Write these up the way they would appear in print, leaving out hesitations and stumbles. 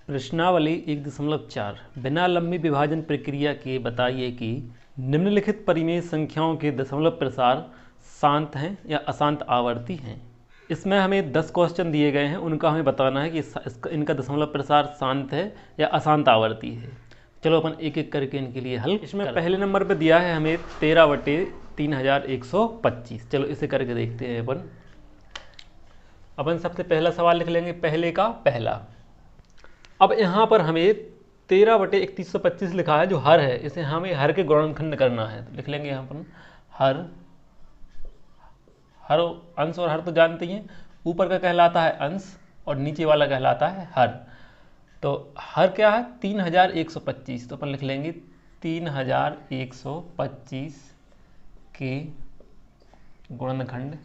प्रश्नावली 1.4 बिना लंबी विभाजन प्रक्रिया के बताइए कि निम्नलिखित परिमेय संख्याओं के दशमलव प्रसार शांत हैं या अशांत आवर्ती हैं। इसमें हमें 10 क्वेश्चन दिए गए हैं, उनका हमें बताना है कि इनका दशमलव प्रसार शांत है या अशांत आवर्ती है। चलो अपन एक एक करके इनके लिए हल। इसमें पहले नंबर पे दिया है हमें 13/3125। चलो इसे करके देखते हैं। अपन सबसे पहला सवाल लिख लेंगे, पहले का पहला। अब यहाँ पर हमें 13/3125 लिखा है जो हर है, इसे हमें हर के गुणनखंड करना है। तो लिख लेंगे यहाँ पर हर अंश और हर तो जानते ही हैं, ऊपर का कहलाता है अंश और नीचे वाला कहलाता है हर। तो हर क्या है 3125, तो अपन लिख लेंगे 3125 के गुणनखंड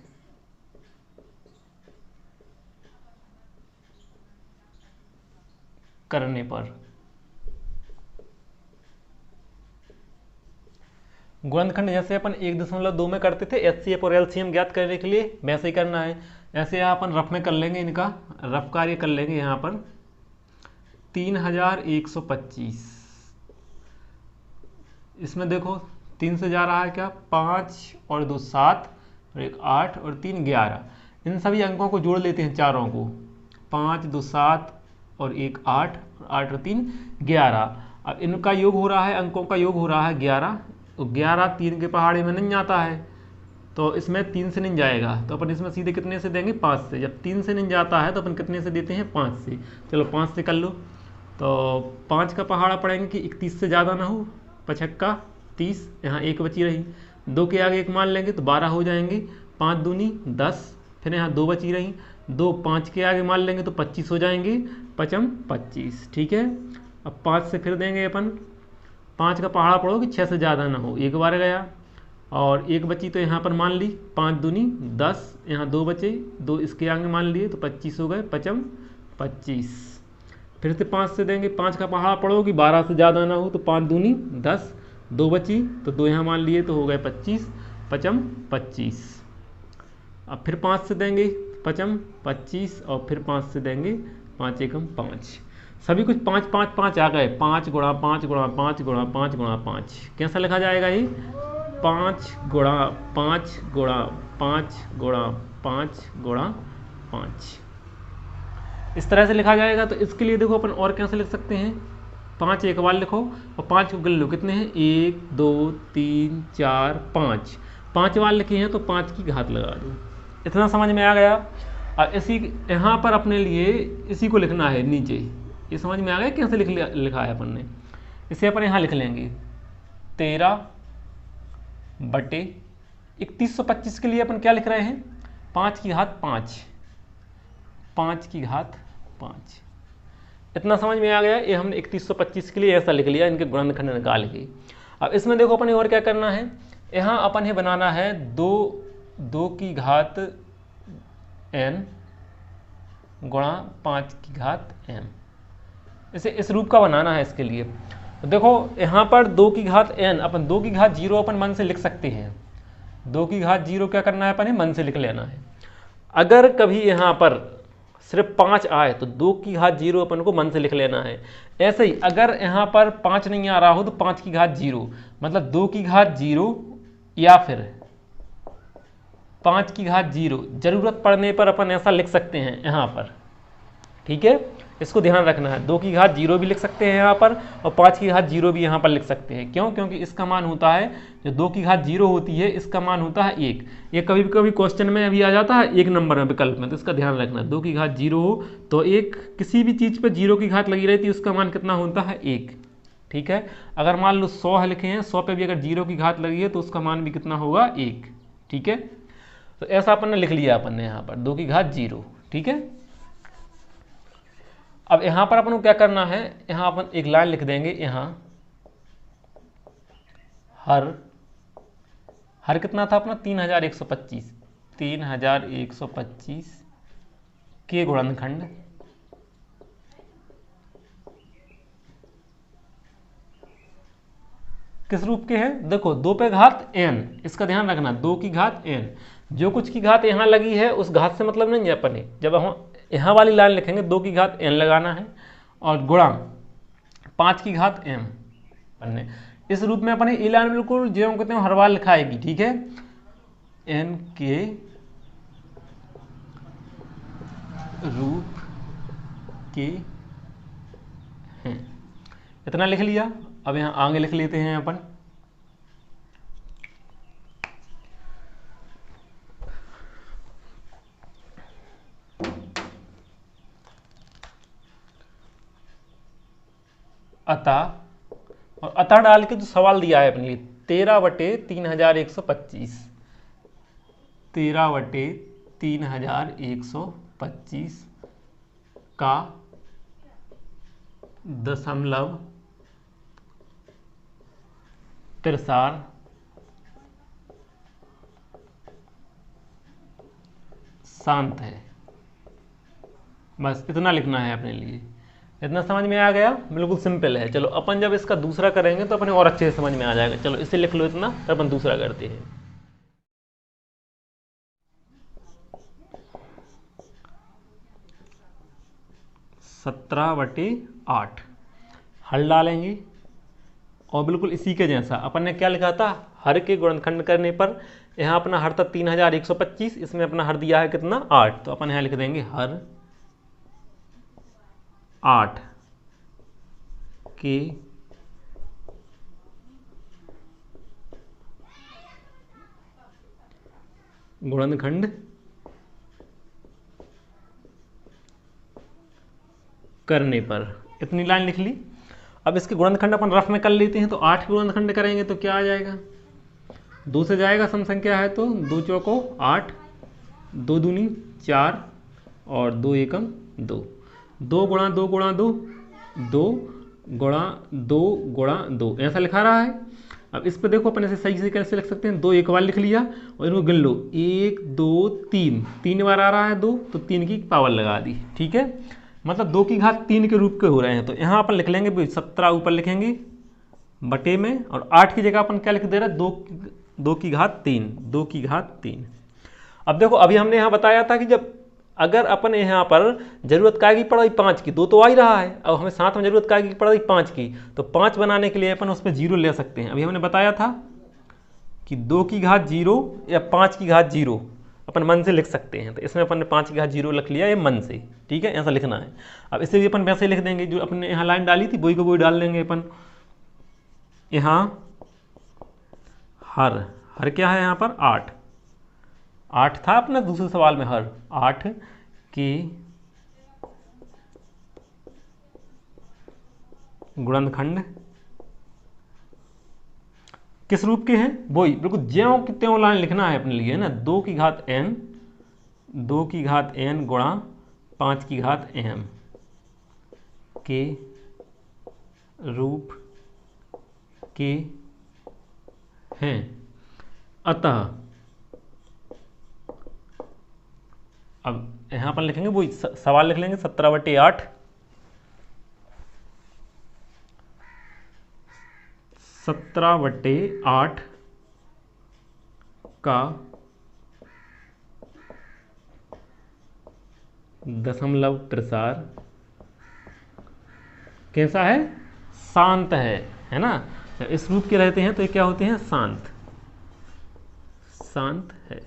करने पर। गुणनखंड जैसे अपन 1.2 में करते थे एचसीएफ और एलसीएम ज्ञात करने के लिए, वैसे ही करना है। ऐसे यहाँ अपन रफ में कर लेंगे, इनका रफ कार्य कर लेंगे। यहाँ पर 3125, इसमें देखो 3 से जा रहा है क्या 5 और 2 7 और 1 8 और 3 11। इन सभी अंकों को जोड़ लेते हैं, चारों को। 5 2 7 और 1 8 और 8 और 3 11। अब इनका योग हो रहा है, अंकों का योग हो रहा है 11। तो 11 3 के पहाड़े में नहीं आता है, तो इसमें 3 से नहीं जाएगा, तो अपन इसमें सीधे कितने से देंगे 5 से। जब 3 से नहीं जाता है तो अपन कितने से देते हैं 5 से। चलो 5 से कर लो। तो 5 का पहाड़ा पड़ेंगे कि 31 से ज़्यादा ना हो, 5 30, यहाँ 1 बची रही। 2 के आगे 1 मान लेंगे तो 12 हो जाएंगे। 5 दूनी 10, फिर यहाँ 2 बची रही। 2 5 के आगे मान लेंगे तो 25 हो जाएंगे, 5 25। ठीक है, अब 5 से फिर देंगे अपन। 5 का पहाड़ा पड़ो कि 6 से ज़्यादा ना हो, 1 बार गया और 1 बची तो यहाँ पर मान ली। 5 दूनी 10, यहाँ 2 बचे, 2 इसके आगे मान लिए तो 25 हो गए, 5 25। फिर से 5 से देंगे। 5 का पहाड़ा पड़ो कि 12 से ज़्यादा ना हो, तो 5 दूनी 10, 2 बची तो 2 यहाँ मान लिए तो हो गए 25, 5 25। अब फिर 5 से देंगे 5 25 और फिर 5 से देंगे 5 एकम 5। सभी कुछ 5 5 5 आ गए। 5 गुणा 5 गुणा 5 गुणा 5 गुणा 5 कैसा लिखा जाएगा ये 5 गुणा 5 गुणा 5 गुणा 5 गुणा 5, इस तरह से लिखा जाएगा। तो इसके लिए देखो अपन और कैसे लिख सकते हैं, 5 एक बार लिखो और 5 को गिन लो, कितने हैं 1 2 3 4 5। 5 बार लिखे हैं तो 5 की घात लगा दो। इतना समझ में आ गया। अब इसी यहाँ पर अपने लिए इसी को लिखना है नीचे। ये समझ में आ गया कैसे लिखा है अपन ने। इसे अपन यहाँ लिख लेंगे 13/3125 के लिए अपन क्या लिख रहे हैं 5 की घात 5, 5 की घात 5। इतना समझ में आ गया। ये हमने 3125 के लिए ऐसा लिख लिया, इनके गुणनखंड निकाल के। अब इसमें देखो अपन और क्या करना है, यहाँ अपन ही बनाना है 2 की घात n गुणा 5 की घात m। इसे इस रूप का बनाना है इसके लिए। तो देखो यहाँ पर 2 की घात n, अपन 2 की घात 0 अपन मन से लिख सकते हैं। 2 की घात 0 क्या करना है अपन मन से लिख लेना है। अगर कभी यहाँ पर सिर्फ 5 आए तो 2 की घात 0 अपन को मन से लिख लेना है। ऐसे ही अगर यहाँ पर 5 नहीं आ रहा हो तो 5 की घात 0, मतलब 2 की घात 0 या फिर 5 की घात 0, जरूरत पड़ने पर अपन ऐसा लिख सकते हैं यहाँ पर। ठीक है, इसको ध्यान रखना है। 2 की घात 0 भी लिख सकते हैं यहाँ पर और 5 की घात 0 भी यहाँ पर लिख सकते हैं। क्यों? क्योंकि इसका मान होता है, जो 2 की घात 0 होती है इसका मान होता है 1। ये कभी कभी क्वेश्चन में अभी आ जाता है 1 नंबर में विकल्प में, तो इसका ध्यान रखना। 2 की घात 0 हो तो 1, किसी भी चीज़ पर 0 की घात लगी रहती है उसका मान कितना होता है 1। ठीक है, अगर मान लो 100 लिखे हैं, 100 पे भी अगर 0 की घात लगी है तो उसका मान भी कितना होगा 1। ठीक है, तो ऐसा अपन ने लिख लिया अपन ने यहाँ पर 2 की घात 0। ठीक है, अब यहाँ पर अपन को क्या करना है, यहाँ अपन एक लाइन लिख देंगे। यहाँ हर कितना था अपना 3125, 3125 के गुणनखंड किस रूप के हैं, देखो 2 पे घात n, इसका ध्यान रखना 2 की घात n। जो कुछ की घात यहाँ लगी है उस घात से मतलब नहीं है अपने। जब हम यहाँ वाली लाइन लिखेंगे 2 की घात n लगाना है और गुणा 5 की घात m बनने। इस रूप में अपने ए लाइन बिल्कुल जो हम कहते हैं हर बार लिखाएगी, ठीक है, n के रूप के हैं, इतना लिख लिया। अब यहाँ आगे लिख लेते हैं अपन अतः, और अतः डाल के जो सवाल दिया है अपने लिए 13/3125, 13/3125 का दशमलव तिरसार शांत है। बस इतना लिखना है अपने लिए। इतना समझ में आ गया? बिल्कुल सिंपल है। चलो अपन जब इसका दूसरा करेंगे तो अपने और अच्छे से समझ में आ जाएगा। चलो इसे लिख लो इतना, फिर अपन दूसरा करते हैं। सत्रह बटे 8 हल डालेंगे और बिल्कुल इसी के जैसा अपन ने क्या लिखा था, हर के गुणनखंड करने पर यहाँ अपना हर था 3125, इसमें अपना हर दिया है कितना 8, तो अपन यहाँ लिख देंगे हर 8 के गुणनखंड करने पर, इतनी लाइन लिख ली। अब इसके गुणनखंड अपन रफ में कर लेते हैं, तो 8 के गुणनखंड करेंगे तो क्या आ जाएगा, 2 से जाएगा, सम संख्या है तो 2 चौको 8, 2 दूनी 4 और 2 एकम 2, 2 गुणा 2 गुणा 2, 2 गुणा 2 गुणा 2, ऐसा लिखा रहा है। अब इस पर देखो अपन ऐसे सही से कैसे लिख सकते हैं, 2 एक बार लिख लिया और इनको गिन लो, 1 2 3, 3 बार आ रहा है 2, तो 3 की पावर लगा दी, ठीक है, मतलब 2 की घात 3 के रूप के हो रहे हैं। तो यहाँ अपन लिख लेंगे 17 ऊपर लिखेंगे बटे में, और 8 की जगह अपन क्या लिख दे रहे हैं, 2 की घात 3, 2 की घात 3। अब देखो अभी हमने यहाँ बताया था कि जब अगर अपन यहाँ पर जरूरत काय की पड़ रही 5 की, 2 तो आ ही रहा है, अब हमें साथ में जरूरत काय की पड़ रही 5 की, तो 5 बनाने के लिए अपन उसमें 0 ले सकते हैं। अभी हमने बताया था कि 2 की घात 0 या 5 की घात 0 अपन मन से लिख सकते हैं, तो इसमें अपन ने 5 की घात 0 लिख लिया, ये मन से, ठीक है, ऐसा लिखना है। अब इसे भी अपन वैसे लिख देंगे, जो अपने यहाँ लाइन डाली थी वही को वही डाल देंगे अपन। यहाँ हर क्या है यहाँ पर 8 था अपना दूसरे सवाल में, हर 8 के गुणनखंड किस रूप के हैं, वही बिल्कुल ज्यों की त्यों लाइन लिखना है अपने लिए ना, 2 की घात n, 2 की घात n गुणा 5 की घात m के रूप के हैं। अतः अब यहाँ पर लिखेंगे वही सवाल लिख लेंगे 17/8, 17/8 का दशमलव प्रसार कैसा है, शांत है ना। जब इस रूप के रहते हैं तो ये क्या होते हैं, शांत है।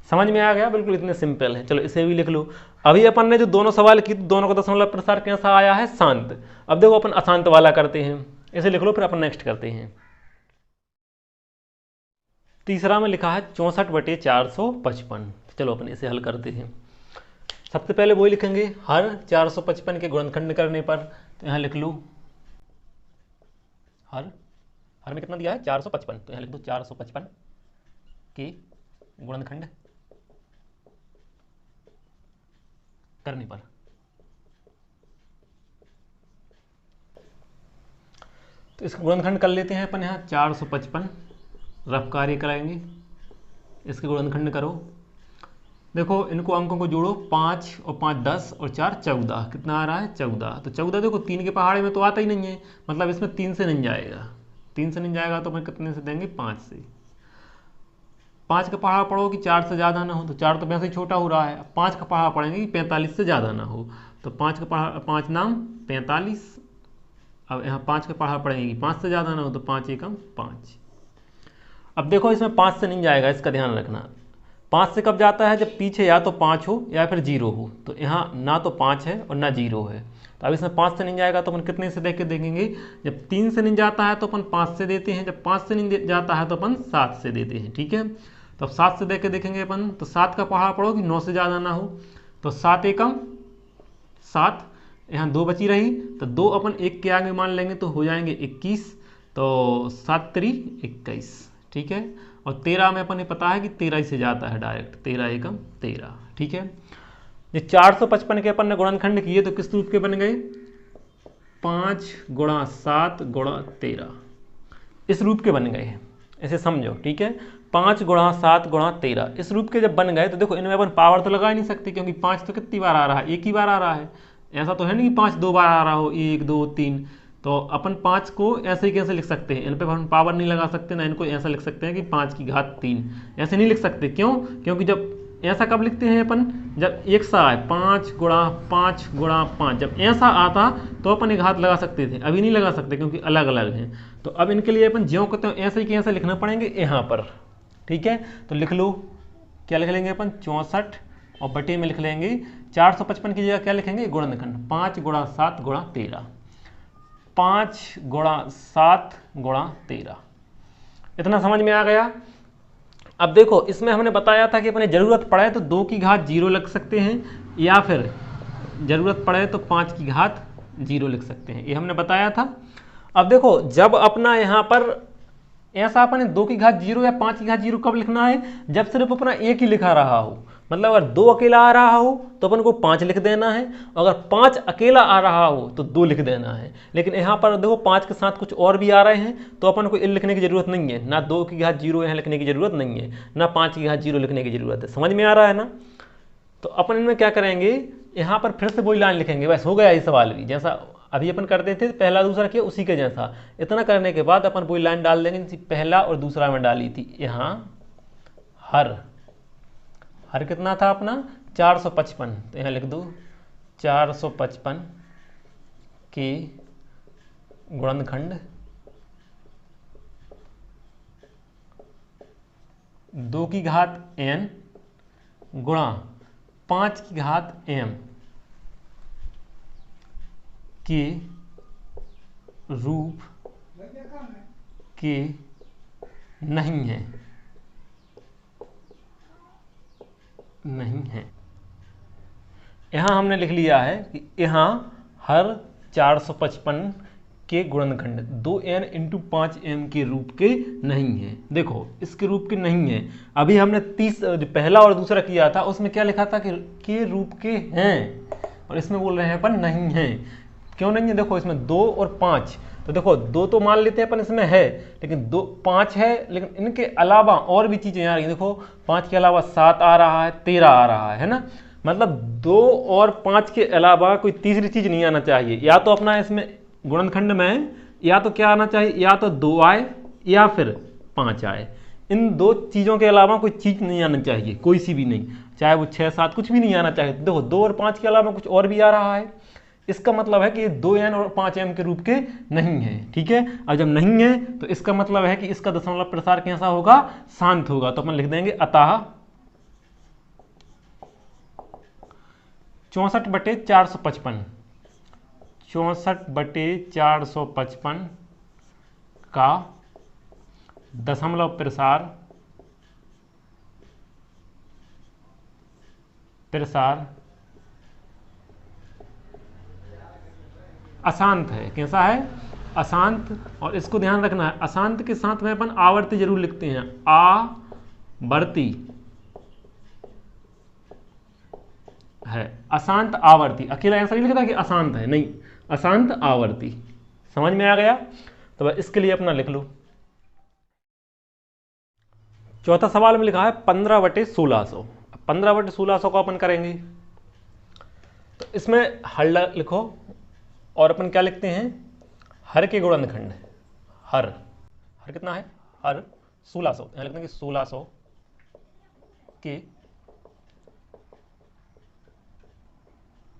समझ में आ गया? बिल्कुल इतने सिंपल है। चलो इसे भी लिख लो। अभी अपन ने जो दोनों सवाल किए दोनों का दशमलव प्रसार कैसा आया है, शांत। अब देखो अपन अशांत वाला करते हैं, इसे लिख लो, फिर अपन नेक्स्ट करते हैं। तीसरा में लिखा है 64/455। चलो अपन इसे हल करते हैं। सबसे पहले वही लिखेंगे, हर 455 के गुणनखंड करने पर, तो यहाँ लिख लो हर में कितना दिया है 455, तो यहाँ लिख दो 455 के गुणनखंड करने पर। तो इसका गुणनखंड कर लेते हैं अपन। यहाँ 455 रफ कार्य कराएंगे, इसके गुणनखंड करो। देखो इनको अंकों को जोड़ो, 5 और 5 10 और 4 14, कितना आ रहा है 14। तो 14 देखो 3 के पहाड़े में तो आता ही नहीं है, मतलब इसमें 3 से नहीं जाएगा, 3 से नहीं जाएगा तो अपन कितने से देंगे, 5 से। 5 का पहाड़ा पढ़ो कि 4 से ज़्यादा ना हो, तो 4 तो वैसे ही छोटा हो रहा है। 5 का पहाड़ा पढ़ेंगे कि 45 से ज़्यादा ना हो, तो 5 का 5 नाम 45। अब यहाँ 5 का पढ़ा पड़ेगी, 5 से ज़्यादा ना हो तो 5 एकम 5। अब देखो इसमें 5 से नहीं जाएगा, इसका ध्यान रखना। 5 से कब जाता है, जब पीछे या तो 5 हो या फिर 0 हो। तो यहाँ ना तो 5 है और ना 0 है, तो अब इसमें 5 से नहीं जाएगा तो अपन कितने से देख के देखेंगे। जब 3 से नहीं जाता है तो अपन 5 से देते हैं, जब 5 से नहीं जाता है तो अपन 7 से देते हैं। ठीक है, तो अब 7 से देख के देखेंगे अपन। तो 7 का पढ़ा पढ़ो कि 9 से ज़्यादा ना हो। तो 7 एकम 7, यहाँ 2 बची रही, तो 2 अपन 1 के आगे मान लेंगे तो हो जाएंगे 21। तो 7 3 21। ठीक है, और 13 में अपन ने पता है कि 13 से जाता है डायरेक्ट, 13 एकम 13। ठीक है, ये 455 के अपन ने गुणनखंड किए तो किस रूप के बन गए, 5 गुणा 7 गुणा 13, इस रूप के बन गए हैं, ऐसे समझो। ठीक है, 5 गुणा 7 गुणा 13 इस रूप के जब बन गए तो देखो इनमें अपन पावर तो लगा ही नहीं सकते, क्योंकि 5 तो कितनी बार आ रहा है, एक ही बार आ रहा है। ऐसा तो है नहीं कि 5 2 बार आ रहा हो, 1 2 3। तो अपन 5 को ऐसे ही कैसे लिख सकते हैं, इन पे अपन पावर नहीं लगा सकते ना, इनको ऐसा लिख सकते हैं कि 5 की घात 3, ऐसे नहीं लिख सकते। क्यों, क्योंकि जब ऐसा कब लिखते हैं अपन, जब एक सा आए 5 गुणा 5 गुणा 5, जब ऐसा आता तो अपन एक घात लगा सकते थे, अभी नहीं लगा सकते क्योंकि अलग अलग हैं। तो अब इनके लिए अपन ज्यों कहते हैं ऐसे ही कि ऐसे लिखना पड़ेंगे यहाँ पर। ठीक है, तो लिख लो, क्या लिख लेंगे अपन 64 और बटे में लिख लेंगे 455 की जगह क्या लिखेंगे, गुणनखंड 5 गुणा 7 गुणा 13, 5 गुणा 7 गुणा 13। इतना समझ में आ गया। अब देखो इसमें हमने बताया था कि अपने ज़रूरत पड़े तो 2 की घात 0 लिख सकते हैं, या फिर ज़रूरत पड़े तो 5 की घात 0 लिख सकते हैं, ये हमने बताया था। अब देखो जब अपना यहाँ पर ऐसा अपने 2 की घात 0 या 5 की घात 0 कब लिखना है, जब सिर्फ अपना एक ही लिखा रहा हो। मतलब अगर 2 अकेला आ रहा हो तो अपन को 5 लिख देना है, अगर 5 अकेला आ रहा हो तो 2 लिख देना है। लेकिन यहाँ पर देखो 5 के साथ कुछ और भी आ रहे हैं तो अपन को इन लिखने की जरूरत नहीं है, ना 2 की घात 0 यहाँ लिखने की जरूरत नहीं है, ना 5 की घात 0 लिखने की जरूरत है। समझ में आ रहा है ना। तो अपन इनमें क्या करेंगे, यहाँ पर फिर से वही लाइन लिखेंगे, बस हो गया ये सवाल भी, जैसा अभी अपन करते थे पहला दूसरा किया उसी के जैसा। इतना करने के बाद अपन वही लाइन डाल देंगे, पहला और दूसरा में डाली थी। यहाँ हर कितना था अपना 455, तो यहाँ लिख दो 455 के गुणनखंड 2 की घात n गुणा 5 की घात m के रूप के नहीं है, नहीं है। यहाँ हमने लिख लिया है कि यहाँ हर 455 के गुणनखंड 2n × 5m के रूप के नहीं है। देखो इसके रूप के नहीं है। अभी हमने पहला और दूसरा किया था उसमें क्या लिखा था कि के रूप के हैं, और इसमें बोल रहे हैं अपन नहीं है। क्यों नहीं है, देखो इसमें 2 और 5, तो देखो 2 तो मान लेते हैं अपन इसमें है, लेकिन 2 5 है, लेकिन इनके अलावा और भी चीज़ें आ रही हैं। देखो 5 के अलावा 7 आ रहा है, 13 आ रहा है ना। मतलब 2 और 5 के अलावा कोई तीसरी चीज़ नहीं आना चाहिए। या तो अपना इसमें गुणनखंड में या तो क्या आना चाहिए, या तो 2 आए या फिर 5 आए। इन 2 चीज़ों के अलावा कोई चीज़ नहीं आना चाहिए, कोई सी भी नहीं, चाहे वो 6 7 कुछ भी नहीं आना चाहिए। देखो 2 और 5 के अलावा कुछ और भी आ रहा है, इसका मतलब है कि ये 2n और 5m के रूप के नहीं है। ठीक है, अब जब नहीं है तो इसका मतलब है कि इसका दशमलव प्रसार कैसा होगा, शांत होगा। तो अपन लिख देंगे अतः 64/455 64/455 का दशमलव प्रसार अशांत है। कैसा है, अशांत। और इसको ध्यान रखना है, अशांत के साथ में अपन आवर्ती जरूर लिखते हैं, आवर्ती है, अशांत आवर्ती। अकेला ऐसा नहीं लिखता कि अशांत है, नहीं, अशांत आवर्ती। समझ में आ गया। तो बस इसके लिए अपना लिख लो। चौथा सवाल में लिखा है 15/1600। 15/1600 को अपन करेंगे, तो इसमें हर लिखो और अपन क्या लिखते हैं, हर के गुणनखंड, हर कितना है, हर 1600, यहाँ लिखते हैं कि 1600 के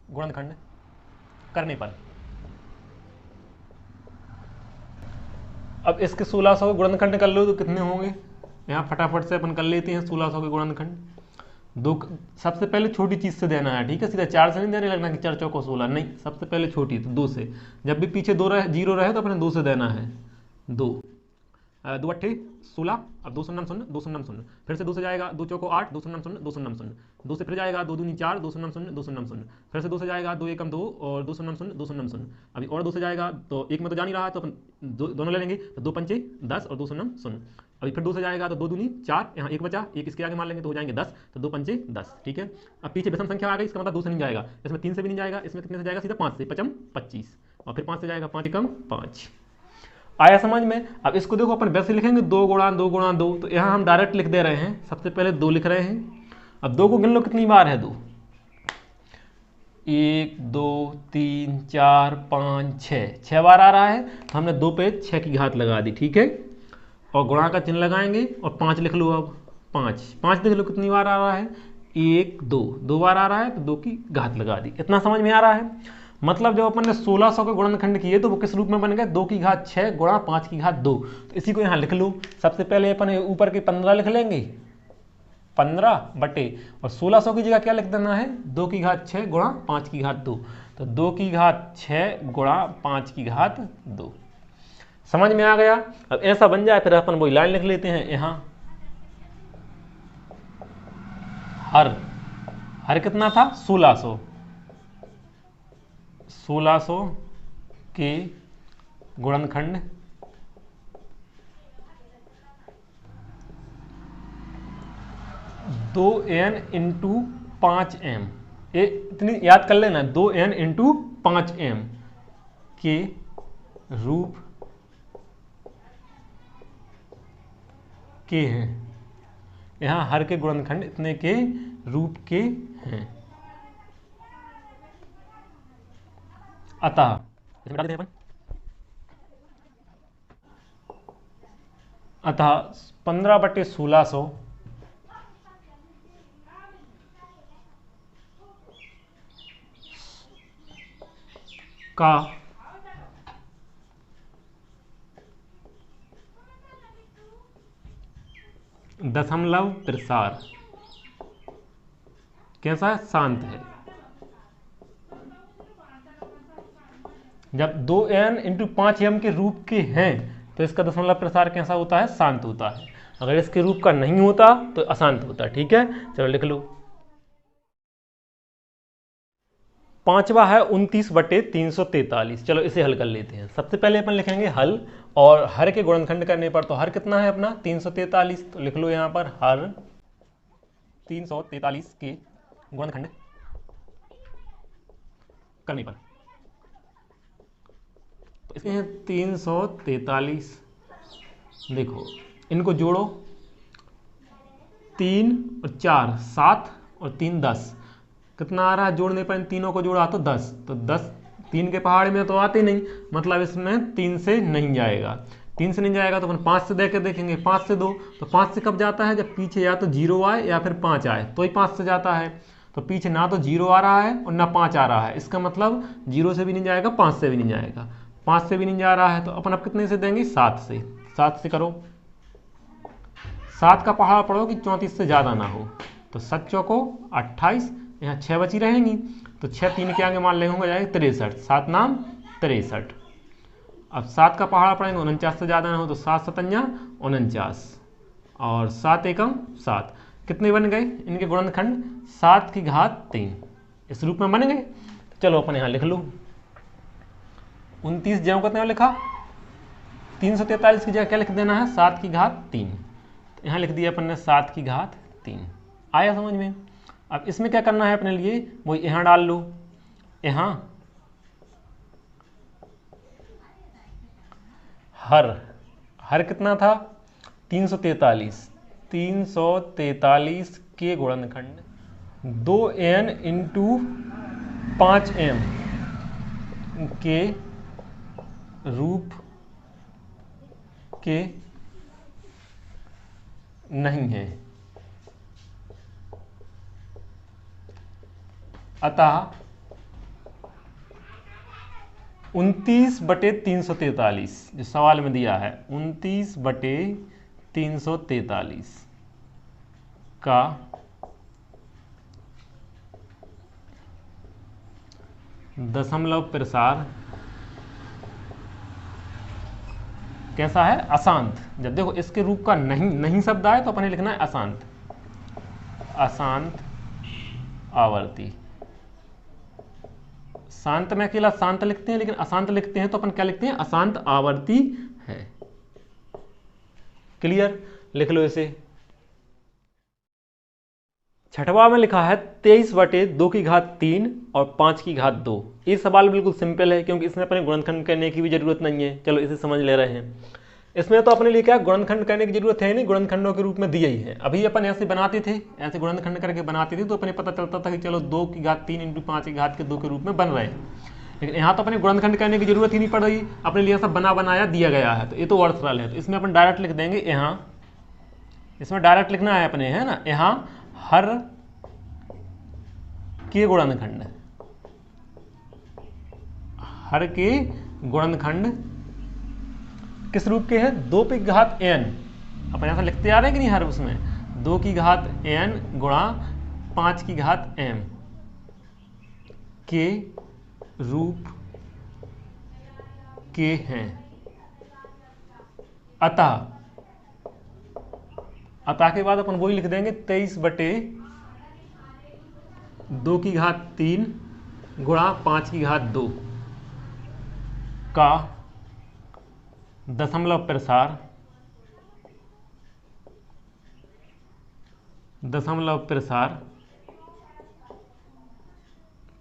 गुणनखंड करने पर। अब इसके 1600 के गुणनखंड कर लो तो कितने होंगे, यहाँ फटाफट से अपन कर लेते हैं 1600 के गुणनखंड। दो, सबसे पहले छोटी चीज से देना है, ठीक है, सीधा 4 से नहीं देने लगना कि 4 चौको 16, नहीं, सबसे पहले छोटी, तो 2 से। जब भी पीछे 2 रहे, 0 रहे तो अपने 2 से देना है। 2 2 अट्ठे 16, अब 2 शून्य शून्य, 2 शून्य शून्य, फिर से 2 से जाएगा, 2 चौको 8, 2 शून्य शून्य, 2 शून्य शून्य, 2 से फिर जाएगा, 2 दूनी 4, 2 शून्य शून्य, 2 शून्य शून्य, फिर से 2 से जाएगा, 2 एकम 2 और 2 शून्य शून्य, 2 शून्य शून्य, अभी और 2 से जाएगा तो एक में तो जा नहीं रहा है तो अपन दोनों ले लेंगे, तो 2 पंचे 10 और 2 शून्य शून्य, अभी फिर 2 से जाएगा तो 2 दूनी 4, यहाँ एक बचा, एक इसके आगे मान लेंगे तो हो जाएंगे 10, तो 2 पंचे 10, ठीक है। अब पीछे विषम संख्या आ गई, इसका मतलब 2 से नहीं जाएगा, इसमें 3 से भी नहीं जाएगा, इसमें कितने से जाएगा, सीधा 5 से, 5 25, और फिर 5 से जाएगा, 5 एकम 5। आया समझ में। अब इसको देखो अपन वैसे लिखेंगे 2 गुणा 2 गुणा 2, तो यहाँ हम डायरेक्ट लिख दे रहे हैं, सबसे पहले 2 लिख रहे हैं। अब 2 को गिन लो कितनी बार है, 2 1 2 3 4 5 6 बार आ रहा है, तो हमने 2 पे 6 की घात लगा दी, ठीक है, और गुणा का चिन्ह लगाएंगे और 5 लिख लो। अब 5 देख लो कितनी बार आ रहा है, 1 2 बार आ रहा है, तो 2 की घात लगा दी। इतना समझ में आ रहा है। मतलब जब अपन ने 1600 के गुणनखंड किए तो वो किस रूप में बन गए, 2 की घात 6 गुणा 5 की घात 2, तो इसी को यहाँ लिख लो। सबसे पहले अपन ऊपर के 15 लिख लेंगे, 15 बटे, और 1600 की जगह क्या लिख देना है, 2 की घात 6 गुणा 5 की घात 2, तो 2 की घात 6 गुणा 5 की घात 2। समझ में आ गया। अब ऐसा बन जाए फिर अपन वही लाइन लिख लेते हैं यहाँ, हर कितना था, 1600 के गुणनखंड 2n इंटू 5m, ये इतनी याद कर लेना, 2n इंटू 5m के रूप के हैं। यहाँ हर के गुणनखंड इतने के रूप के हैं। अतः इसमें डाल देते हैं अपन, अतः 15 बटे 1600 का दशमलव प्रसार कैसा है, शांत है। जब 2n इंटू 5m के रूप के हैं तो इसका दशमलव प्रसार कैसा होता है, शांत होता है। अगर इसके रूप का नहीं होता तो अशांत होता है, ठीक है। चलो लिख लो। पांचवा है 29 बटे 343। चलो इसे हल कर लेते हैं। सबसे पहले अपन लिखेंगे हल, और हर के गुणनखंड करने पर तो हर कितना है अपना 343, तो लिख लो यहाँ पर हर 343 के गुणनखंड करने पर, तो इसमें 343, देखो इनको जोड़ो, 3 और 4 7 और 3 10, कितना आ रहा है, जोड़ने पर इन तीनों को जोड़ा तो 10, तो 10 3 के पहाड़ में तो आते नहीं, मतलब इसमें 3 से नहीं जाएगा। 3 से नहीं जाएगा तो अपन 5 से देकर देखेंगे, 5 से 2, तो 5 से कब जाता है, जब पीछे या तो 0 आए या फिर 5 आए तो ही 5 से जाता है। तो पीछे ना तो 0 आ रहा है और ना 5 आ रहा है, इसका मतलब 0 से भी नहीं जाएगा, 5 से भी नहीं जाएगा। 5 से भी नहीं जा रहा है तो अपन अब कितने से देंगे, 7 से। 7 से करो, 7 का पहाड़ पढ़ो कि 34 से ज़्यादा ना हो, तो 7 चौको 28, यहाँ 6 बची रहेंगी, तो 6 3 के आगे मान लेंगे, हो जाएगा 63, 7 नाम 63। अब 7 का पहाड़ा पढ़ेंगे 49 से ज़्यादा ना हो, तो 7 सतंजा 49 और 7 एकम 7, कितने बन गए इनके गुणनखंड, 7 की घात 3, इस रूप में बन गए। चलो अपन यहाँ लिख लो, 29 ज्यों कितने लिखा, 343 की जगह क्या लिख देना है, 7 की घात 3, तो यहाँ लिख दिया अपन ने 7 की घात 3। आया समझ में। अब इसमें क्या करना है अपने लिए, वो यहाँ डाल लो, यहाँ हर कितना था 343 के गुणनखंड 2n इंटू 5m के रूप के नहीं है, अतः 29/343 जो सवाल में दिया है, 29/343 का दशमलव प्रसार कैसा है? अशांत। जब देखो इसके रूप का नहीं शब्द आए तो अपने लिखना है अशांत, अशांत आवर्ती। शांत में अकेला शांत लिखते हैं, लेकिन अशांत लिखते हैं तो अपन क्या लिखते हैं? अशांत आवर्ती है। क्लियर? लिख लो इसे। छठवा में लिखा है 23/2³ और 5/2। ये सवाल बिल्कुल सिंपल है, क्योंकि इसमें अपने गुणनखंड करने की भी जरूरत नहीं है। चलो इसे समझ ले रहे हैं। इसमें तो अपने लिए क्या गुणनखंड करने की जरूरत है नहीं, गुणनखंडों के रूप में दिए ही है। अभी अपन ऐसे बनाते थे, ऐसे गुणनखंड करके बनाते थे तो अपने पता चलता था कि चलो 2³ × 5/2 के रूप में बन रहे हैं। लेकिन यहाँ तो अपने गुणनखंड करने की जरूरत ही नहीं पड़ रही, अपने लिए सब बना बनाया दिया गया है। तो ये तो और सरल है, तो इसमें अपन डायरेक्ट लिख देंगे यहाँ, इसमें डायरेक्ट लिखना है अपने, है ना, यहाँ हर के गुणनखंड, हर के गुणनखंड किस रूप के हैं? 2n। अपन ऐसा लिखते आ रहे हैं कि नहीं हर उसमें, 2n गुणा 5m के रूप के हैं। अतः के बाद अपन वही लिख देंगे 23/2³ गुणा 5/2 का दशमलव प्रसार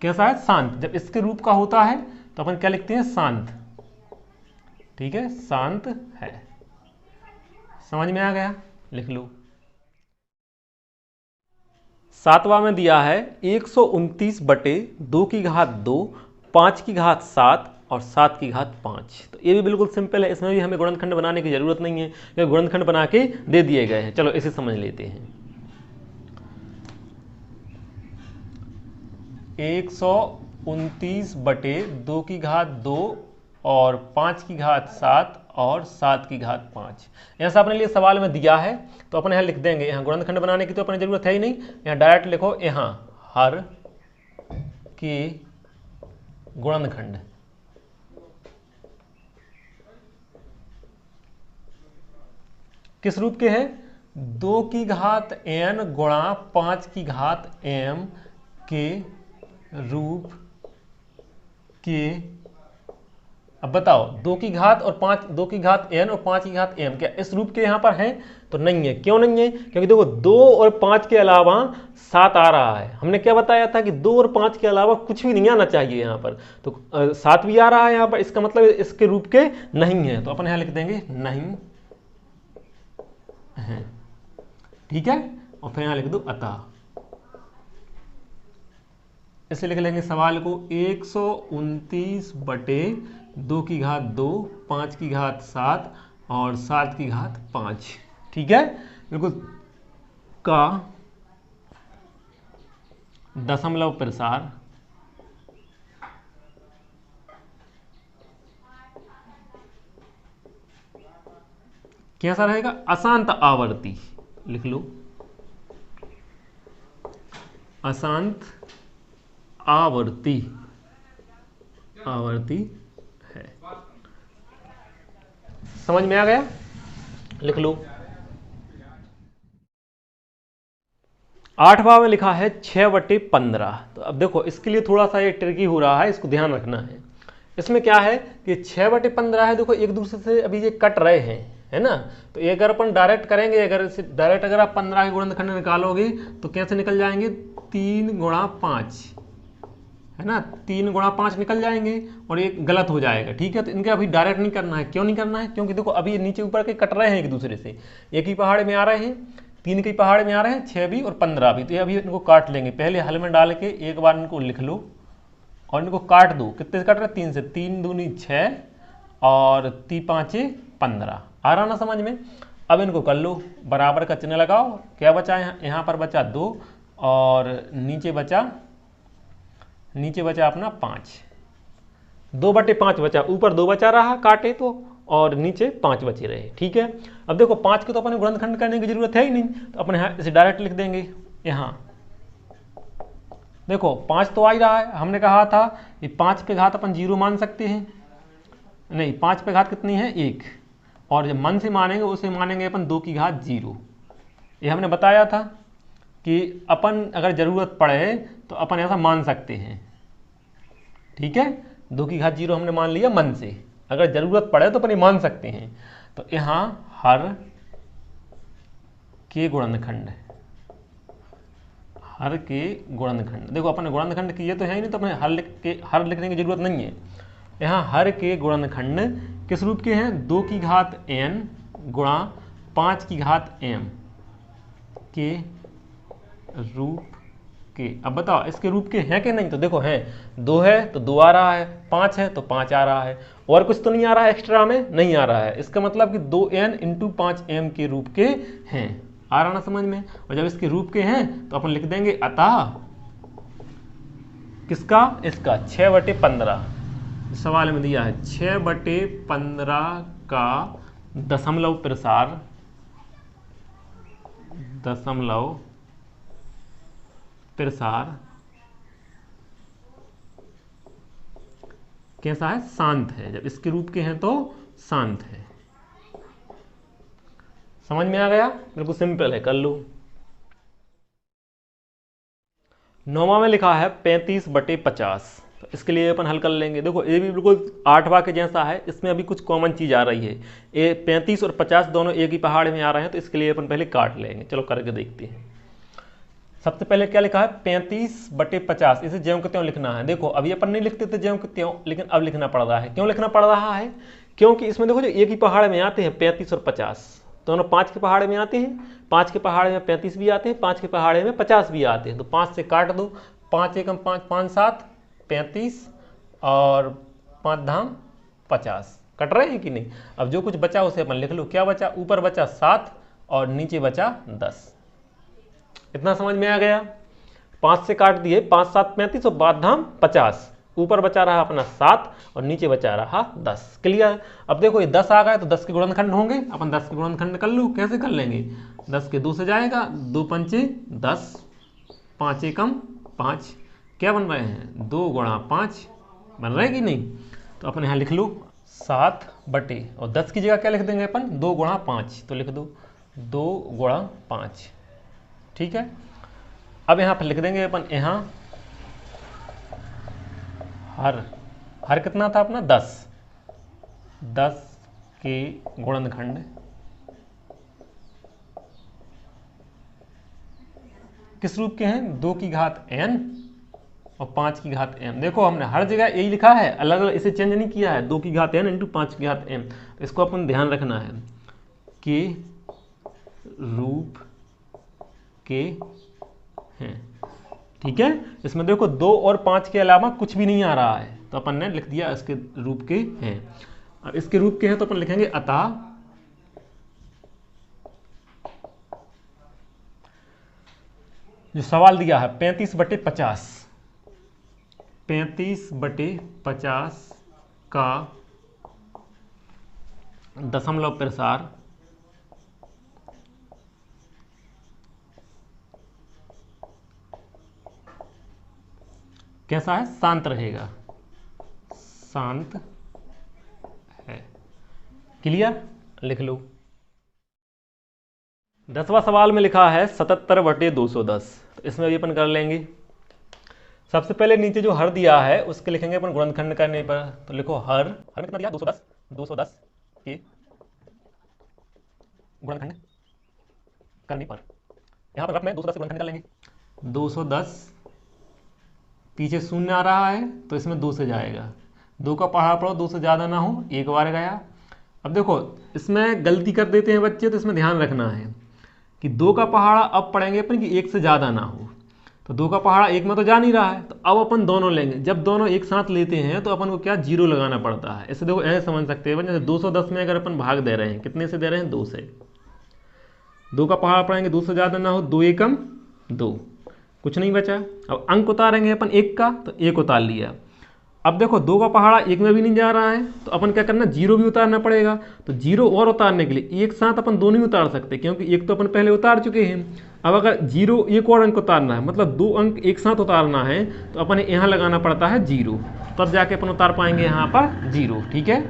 कैसा है? शांत। जब इसके रूप का होता है तो अपन क्या लिखते हैं? शांत। ठीक है, शांत है। समझ में आ गया? लिख लो। सातवां में दिया है 129/2³, 5/7 और 7/5। तो ये भी बिल्कुल सिंपल है, इसमें भी हमें गुणनखंड बनाने की जरूरत नहीं है, क्योंकि गुणनखंड बना के दे दिए गए हैं। चलो इसे समझ लेते हैं। 129/2² और 5/7 और 7/5 ऐसा अपने लिए सवाल में दिया है, तो अपने यहाँ लिख देंगे। यहाँ गुणनखंड बनाने की तो अपने जरूरत है ही नहीं, यहाँ डायरेक्ट लिखो, यहाँ हर के गुणनखंड किस रूप के हैं? 2n गुणा 5m के रूप के। अब बताओ 2n और 5m क्या इस रूप के यहां पर हैं? तो नहीं है। क्यों नहीं है? क्योंकि देखो 2 और 5 के अलावा 7 आ रहा है। हमने क्या बताया था कि 2 और 5 के अलावा कुछ भी नहीं आना चाहिए यहाँ पर, तो 7 भी आ रहा है यहाँ पर, इसका मतलब इसके रूप के नहीं है, तो अपन यहाँ लिख देंगे नहीं है। ठीक है, और फिर यहाँ लिख दो अतः। इसे लिख लेंगे सवाल को 129/2², 5/7 और 7/5। ठीक है, बिल्कुल, का दशमलव प्रसार कैसा रहेगा? अशांत आवर्ती। लिख लो, अशांत आवर्ती है। समझ में आ गया? लिख लो। 8वां में लिखा है 6/15। तो अब देखो इसके लिए थोड़ा सा ये ट्रिकी हो रहा है, इसको ध्यान रखना है। इसमें क्या है कि 6/15 है, देखो एक दूसरे से अभी ये कट रहे हैं, है ना। तो ये अगर अपन डायरेक्ट करेंगे, अगर आप 15 के गुणनखंड निकालोगे तो कैसे निकल जाएंगे? 3 × 5, है ना, 3 × 5 निकल जाएंगे और ये गलत हो जाएगा। ठीक है, तो इनके अभी डायरेक्ट नहीं करना है। क्यों नहीं करना है? क्योंकि देखो अभी ये नीचे ऊपर के कट रहे हैं एक दूसरे से, एक ही पहाड़ में आ रहे हैं, 3 के पहाड़ में आ रहे हैं, 6 भी और 15 भी। तो ये अभी इनको काट लेंगे। पहले हल में डाल के एक बार इनको लिख लो और इनको काट दो। कितने से काट रहे हैं? 3 से। 3 दूनी 6 और 3 5 15। आ रहा ना समझ में? अब इनको कर लो, बराबर का चिन्ह लगाओ। क्या बचा? यहाँ पर बचा 2 और नीचे बचा अपना 5। 2/5 बचा, ऊपर 2 बचा रहा काटे तो, और नीचे 5 बचे रहे। ठीक है, अब देखो 5 के तो अपने गुणनखंड करने की जरूरत है ही नहीं, तो अपने यहाँ इसे डायरेक्ट लिख देंगे। यहाँ देखो 5 तो आ ही रहा है, हमने कहा था कि 5 पे घात अपन 0 मान सकते हैं, नहीं 5 पे घात कितनी है 1, और जब मन से मानेंगे उसे मानेंगे अपन 2 की घात 0। ये हमने बताया था कि अपन अगर ज़रूरत पड़े तो अपन ऐसा मान सकते हैं। ठीक है, 2 की घात 0 हमने मान लिया मन से, अगर ज़रूरत पड़े तो अपन ये मान सकते हैं। तो यहाँ हर के गुणनखंड, हर के गुणनखंड, देखो अपन गुणनखंड किए तो है ही नहीं, तो अपने हर लिखने की जरूरत नहीं है। यहाँ हर के गुणनखंड किस रूप के हैं, 2 की घात n गुणा 5 की घात m के रूप के। अब बताओ इसके रूप के हैं कि नहीं, तो देखो हैं, 2 है तो 2 आ रहा है, 5 है तो 5 आ रहा है, और कुछ तो नहीं आ रहा है एक्स्ट्रा में, नहीं आ रहा है। इसका मतलब कि 2n × 5m के रूप के हैं। आ रहा ना समझ में। और जब इसके रूप के हैं तो अपन लिख देंगे अतः किसका, इसका 6/15, सवाल में दिया है 6/15 का दशमलव प्रसार, दशमलव प्रसार कैसा है, शांत है। जब इसके रूप के हैं तो शांत है। समझ में आ गया, बिल्कुल सिंपल है, कर लो। 9वां में लिखा है 35/50, तो इसके लिए अपन हल कर लेंगे। देखो ये भी बिल्कुल 8वां के जैसा है, इसमें अभी कुछ कॉमन चीज आ रही है। ये 35 और 50 दोनों एक ही पहाड़ में आ रहे हैं, तो इसके लिए अपन पहले काट लेंगे। चलो करके देखते हैं। सबसे पहले क्या लिखा है 35/50, इसे ज्यों के त्यों लिखना है। देखो अभी अपन नहीं लिखते थे ज्यों के त्यों, लेकिन अब लिखना पड़ रहा है। क्यों लिखना पड़ रहा है, क्योंकि इसमें देखो जो एक ही पहाड़ में आते हैं 35 और 50, दोनों 5 के पहाड़े में आते हैं। 5 के पहाड़े में 35 भी आते हैं, 5 के पहाड़े में 50 भी आते हैं। तो 5 से काट दो, 5 एकम 5, 5 7 35 और 5 धाम 50, कट रहे हैं कि नहीं। अब जो कुछ बचा उसे अपन लिख लो। क्या बचा, ऊपर बचा 7 और नीचे बचा 10। इतना समझ में आ गया। 5 से काट दिए, 5 7 35 और 5 धाम 50, ऊपर बचा रहा अपना 7 और नीचे बचा रहा 10। क्लियर। अब देखो ये 10 आ गए तो 10 के गुणनखंड होंगे, अपन 10 के गुणनखंड कर लो। कैसे कर लेंगे, 10 के 2 से जाएगा, 2 पंचे 10, 5 एकम 5, क्या बन रहे हैं 2 गुणा 5, बन रहे कि नहीं। तो अपन यहाँ लिख लो 7 बटे, और 10 की जगह क्या लिख देंगे अपन 2 गुणा 5, तो लिख दो 2 गुणा 5। ठीक है, अब यहाँ पर लिख देंगे अपन, यहाँ हर कितना था अपना 10, 10 के गुणनखंड किस रूप के हैं, 2 की घात n और 5 की घात m। देखो हमने हर जगह यही लिखा है, अलग अलग इसे चेंज नहीं किया है। 2 की घात n × 5 की घात m, तो इसको अपन ध्यान रखना है कि रूप के हैं। ठीक है, इसमें देखो 2 और 5 के अलावा कुछ भी नहीं आ रहा है, तो अपन ने लिख दिया इसके रूप के हैं। अब इसके रूप के हैं तो अपन लिखेंगे अतः जो सवाल दिया है 35/50, 35/50 का दशमलव प्रसार कैसा है, शांत रहेगा, शांत है। क्लियर, लिख लो। 10वां सवाल में लिखा है 77/210, तो इसमें भी अपन कर लेंगे। सबसे पहले नीचे जो हर दिया है उसके लिखेंगे अपन गुणनखंड करने पर। तो लिखो हर कितना दिया 210, 210 के गुणनखंड करने पर, यहाँ पर मैं 210 से गुणनखंड कर लेंगे। 210 पीछे शून्य आ रहा है तो इसमें 2 से जाएगा, 2 का पहाड़ा पढ़ो 2 से ज़्यादा ना हो, एक बार गया। अब देखो इसमें गलती कर देते हैं बच्चे, तो इसमें ध्यान रखना है कि 2 का पहाड़ा अब पढ़ेंगे अपन कि 1 से ज़्यादा ना हो। तो 2 का पहाड़ा 1 में तो जा नहीं रहा है, तो अब अपन दोनों लेंगे। जब दोनों एक साथ लेते हैं तो अपन को क्या 0 लगाना पड़ता है। ऐसे देखो ऐसे समझ सकते हैं, जैसे 210 में अगर अपन भाग दे रहे हैं, कितने से दे रहे हैं 2 से। 2 का पहाड़ा पढ़ेंगे 2 से ज़्यादा ना हो, 2 एकम 2, कुछ नहीं बचा। अब अंक उतारेंगे अपन 1 का, तो 1 उतार लिया, अब देखो 2 का पहाड़ा 1 में भी नहीं जा रहा है, तो अपन क्या करना, 0 भी उतारना पड़ेगा। तो 0 और उतारने के लिए एक साथ अपन दोनों ही उतार सकते, क्योंकि एक तो अपन पहले उतार चुके हैं। अब अगर 0 एक और अंक उतारना है, मतलब 2 अंक एक साथ उतारना है, तो अपन यहाँ लगाना पड़ता है 0, तब जाके अपन उतार पाएंगे यहाँ पर 0। ठीक है,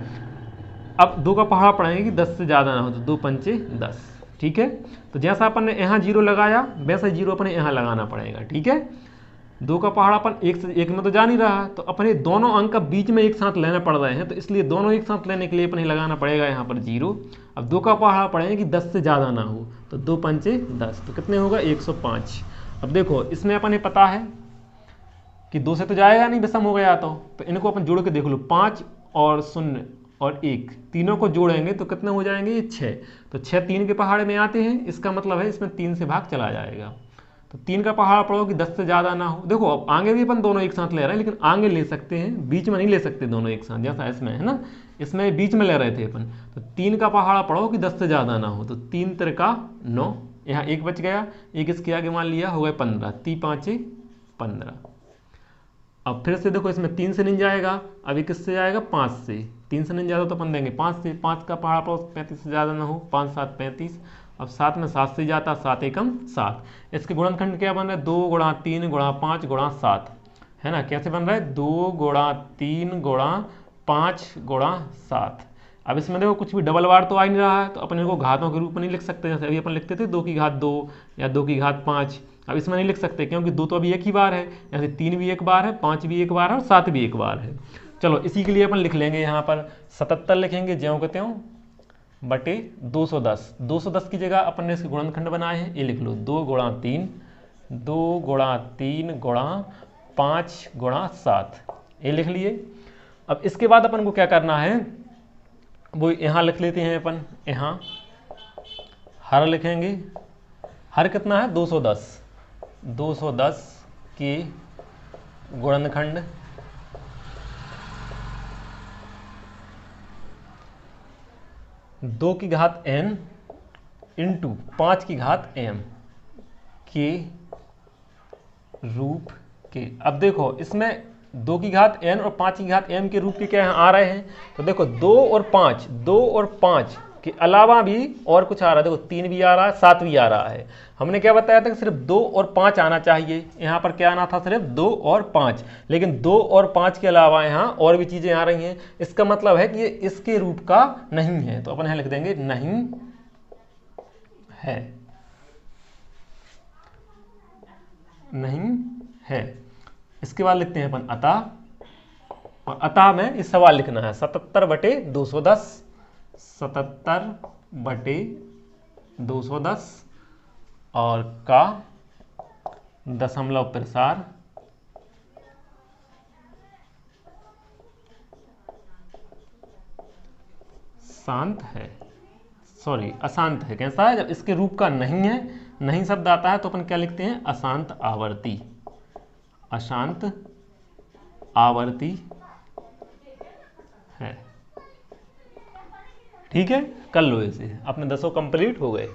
अब 2 का पहाड़ा पढ़ेंगे कि 10 से ज़्यादा ना हो, तो 2 पंचे 10। ठीक है, तो जैसा अपन ने यहाँ 0 लगाया वैसा ही 0 अपने यहाँ लगाना पड़ेगा। ठीक है, 2 का पहाड़ा अपन 1 से 1 में तो जा नहीं रहा, तो अपने दोनों अंक का बीच में एक साथ लेना पड़ रहे हैं, तो इसलिए दोनों एक साथ लेने के लिए अपने लगाना पड़ेगा यहाँ पर 0। अब 2 का पहाड़ा पढ़ेंगे कि 10 से ज़्यादा ना हो, तो 2 पंचे 10, तो कितने होगा 105। अब देखो इसमें अपने पता है कि 2 से तो जाएगा नहीं, विषम हो गया, तो इनको अपन जोड़ के देख लो, 5 और 0 और 1 तीनों को जोड़ेंगे तो कितने हो जाएंगे, ये 6। तो 6 3 के पहाड़े में आते हैं, इसका मतलब है इसमें 3 से भाग चला जाएगा। तो 3 का पहाड़ा पढ़ो कि 10 से ज़्यादा ना हो। देखो अब आगे भी अपन दोनों एक साथ ले रहे हैं, लेकिन आगे ले सकते हैं, बीच में नहीं ले सकते दोनों एक साथ, जैसा इसमें है ना, इसमें बीच में ले रहे थे अपन। तो 3 का पहाड़ा पढ़ो कि 10 से ज़्यादा ना हो, तो 3 तिरका 9, यहाँ 1 बच गया, एक इसके आगे मान लिया, हो गए 15, 3 5 15। अब फिर से देखो इसमें 3 से नहीं जाएगा, अभी किससे जाएगा, 5 से। 3 से नहीं जाएगा तो अपन देंगे 5 से, 5 का पहाड़ा पढ़ो 35 से ज़्यादा ना हो, 5 7 35। अब 7 में 7 से जाता, 7 एकम 7। इसके गुणनखंड क्या बन रहा है, 2 गुणा 3 गुणा 5 गुणा 7, है ना। कैसे बन रहा है, 2 गुणा 3 गुणा 5 गुणा 7। अब इसमें देखो कुछ भी डबल बार तो आ ही नहीं रहा है, तो अपन इनको घातों के रूप में नहीं लिख सकते, जैसे अभी अपन लिखते थे 2 की घात 2 या 2 की घात 5। अब इसमें नहीं लिख सकते, क्योंकि 2 तो अभी एक ही बार है, जैसे 3 भी एक बार है, 5 भी एक बार है और 7 भी एक बार है। चलो इसी के लिए अपन लिख लेंगे यहाँ पर 77 लिखेंगे, ज्यों के त्यों, बटे 210। 210 की जगह अपन ने इसके गुणनखंड बनाए हैं, ये लिख लो, 2 गुणा 3 2 गुणा 3 गुणा 5 गुणा 7, ये लिख लिए। अब इसके बाद अपन को क्या करना है, वो यहाँ लिख लेते हैं अपन, यहाँ हर लिखेंगे। हर कितना है, 210। 210 के गुणनखंड 2 की घात n इंटू 5 की घात m के रूप के। अब देखो इसमें 2 की घात n और 5 की घात m के रूप के क्या यहाँ आ रहे हैं, तो देखो 2 और 5 के अलावा भी और कुछ आ रहा है। देखो 3 भी आ रहा है, 7 भी आ रहा है। हमने क्या बताया था कि सिर्फ 2 और 5 आना चाहिए, यहाँ पर क्या आना था, सिर्फ 2 और 5, लेकिन 2 और 5 के अलावा यहाँ और भी चीज़ें आ रही हैं। इसका मतलब है कि ये इसके रूप का नहीं है, तो अपन यहाँ लिख देंगे नहीं है, नहीं है। इसके बाद लिखते हैं अपन अतः, और अतः में इस सवाल लिखना है 77 बटे 210, 77 बटे 210 और का दशमलव प्रसार शांत है, सॉरी अशांत है। कैसा है, जब इसके रूप का नहीं है, नहीं शब्द आता है, तो अपन क्या लिखते हैं, अशांत आवर्ती, अशांत आवर्ती है। ठीक है, कर लो इसे, अपने 10 कंप्लीट हो गए।